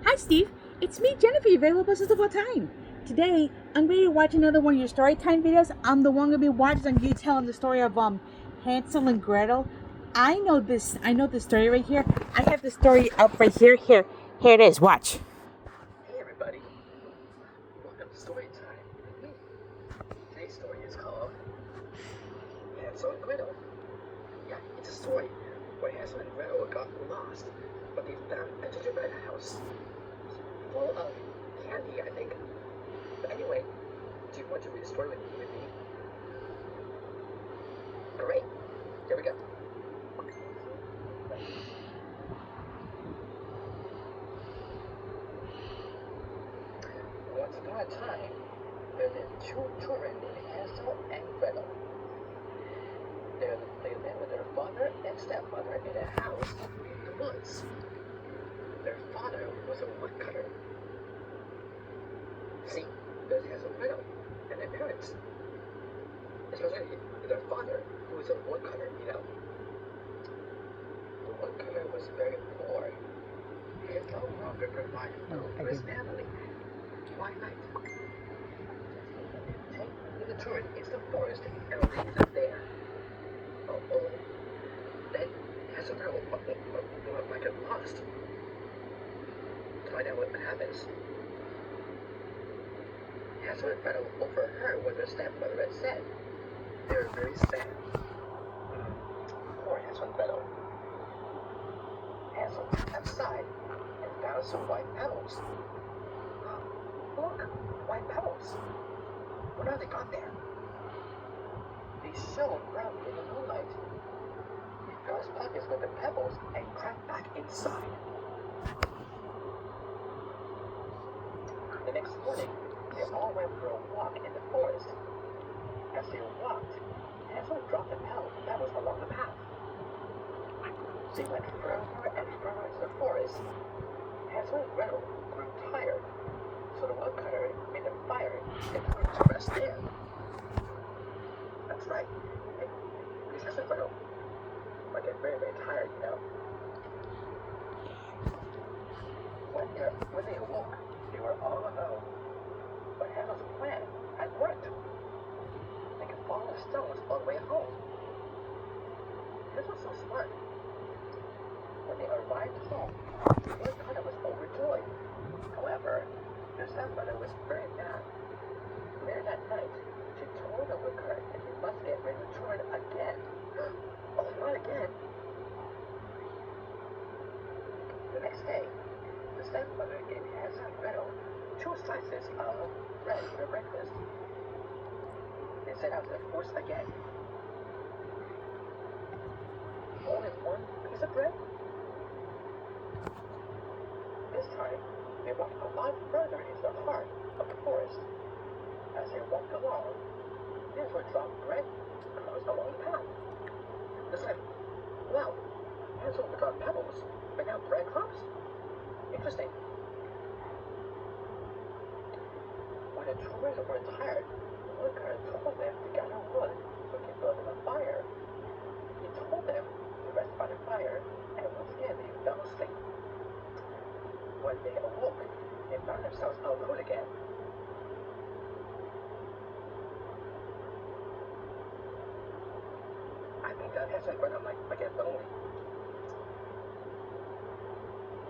Hi, Steve. It's me, Jennifer, your available assistant of all time. Today, I'm ready to watch another one of your story time videos. I'm the one gonna be watching on you telling the story of Hansel and Gretel. I know this. I know the story right here. I have the story up right here. Here it is. Watch. Hey everybody, welcome to Story Time with me. Today's story is called Hansel and Gretel. Yeah, it's a story where Hansel and Gretel got lost, but they found a gingerbread house full of candy, I think. But anyway, do you want to read the story with me? Great, here we go. Once upon a time, there lived two children named Hansel and Gretel. They lived with their father and stepmother in a house in the woods. Their father was a woodcutter. See, there's Hansel and Gretel and their parents. Especially their father, who was a woodcutter, you know. The woodcutter was very poor. He could no longer provide food for his family. One night, take the turret into the forest and leave them there. Uh-oh. Then Hansel and Gretel might get lost. To find out what happens, Hansel and Gretel overheard what their stepmother had said. They were very sad. Poor Hansel and Gretel. Hansel went outside and found some white pebbles. Look, white pebbles. When are they got there? They shone brightly in the moonlight. He filled his pockets with the pebbles and crept back inside. The next morning, they all went for a walk in the forest. As they walked, Hansel dropped the pebbles along the path. They went further and further into the forest. Hansel and Gretel grew tired, so the woodcutter made a fire and put them to rest there. That's right. Because Hansel and Gretel might get very, very tired, you know. When they awoke, they were all alone. But Hansel's plan had worked. They could follow the stones all the way home. This was so smart. When they arrived home, the woodcutter was overjoyed. However, their stepmother was very mad. Later that night, she told the woodcutter that he must get ready to turn again. Oh, not again. The next day, the stepmother gave Hansel and Gretel 2 slices of bread for breakfast. They set out to the forest again. Only one piece of bread? This time, they walked a lot further into the heart of the forest. As they walked along, Hansel dropped bread crumbs along the path. This time, wow, Hansel dropped pebbles, but now breadcrumbs? Interesting. When the children were tired, the woodcutter told them to gather wood so he could build them a fire. He told them to rest by the fire, and once again they fell asleep. When they awoke, they found themselves alone again. I think that Hansel and Gretel might get lonely.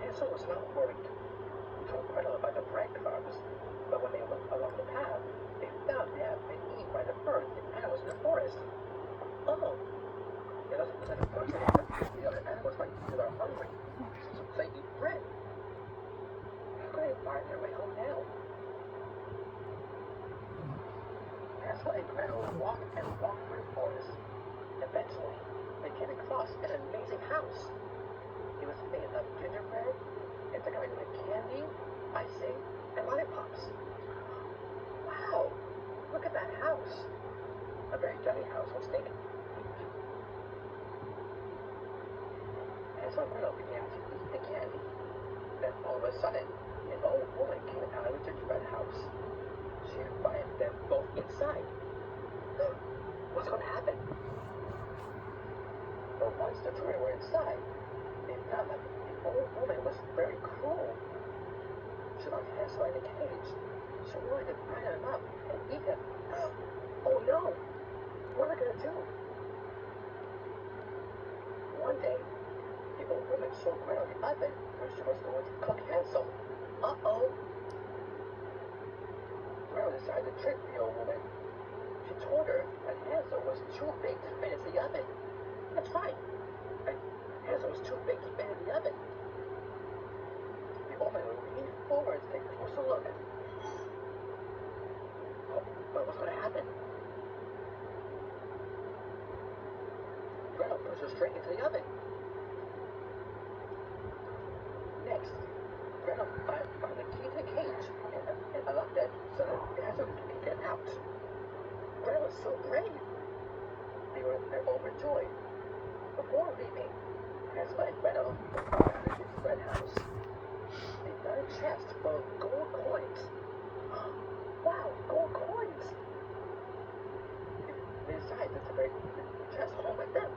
Hansel was not worried. He told Gretel about the breadcrumbs, but when they looked along the path, they found they had been eaten by the birds and animals in the forest. Oh, it doesn't look like the birds and the other animals like they are hungry, so they eat bread. How can they find their way home now? Hansel and Gretel walked and walked through the forest. Eventually, they came across an amazing house. It was made of gingerbread and decorated with candy, icing, and lollipops. Wow! Look at that house! A very dirty house, don't you think? Hansel and Gretel began to eat the candy. Then all of a sudden, an old woman came out of the gingerbread house. She invited them both inside. What's going to happen? But once the children were inside, they found that the old woman was very cruel. Hansel in a cage. She wanted to fatten him up and eat him. Oh no! What am I gonna do? One day, the old woman saw Gretel in the oven where she was going to cook Hansel. Uh-oh! Gretel decided to trick the old woman. She told her that Hansel was too big to fit into the oven. That's right. Hansel was too big to fit in the oven. The old woman leaned forward to take a closer look. Oh, but what's going to happen? Gretel pushed her straight into the oven. Next, Gretel found the key to the cage and unlocked it so that Hansel could get out. Gretel was so brave. They're overjoyed. Before leaving, Hansel and Gretel found a gingerbread house. They found a chest full of gold coins. Wow, gold coins! They decided to take the chest home with them.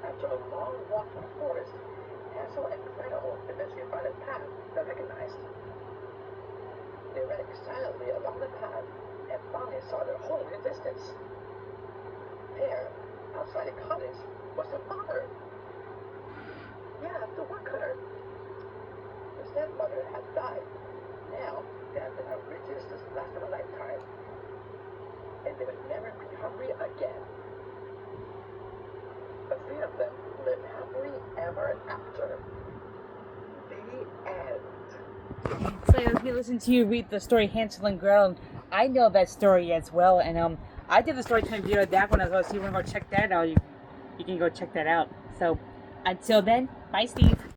After a long walk through the forest, Hansel and Gretel eventually found a path they recognized. They ran excitedly along the path and finally saw their home in the distance. There, outside the cottage, was their father. Yeah, the woodcutter. His stepmother had died. Now, they had been our riches this last of a lifetime. And they would never be hungry again. The three of them lived happily ever after. The end. So as we listen to you read the story Hansel and Gretel, I know that story as well, and I did the story time video of that one as well. So you want to go check that out, you can go check that out. So until then, bye, Steve.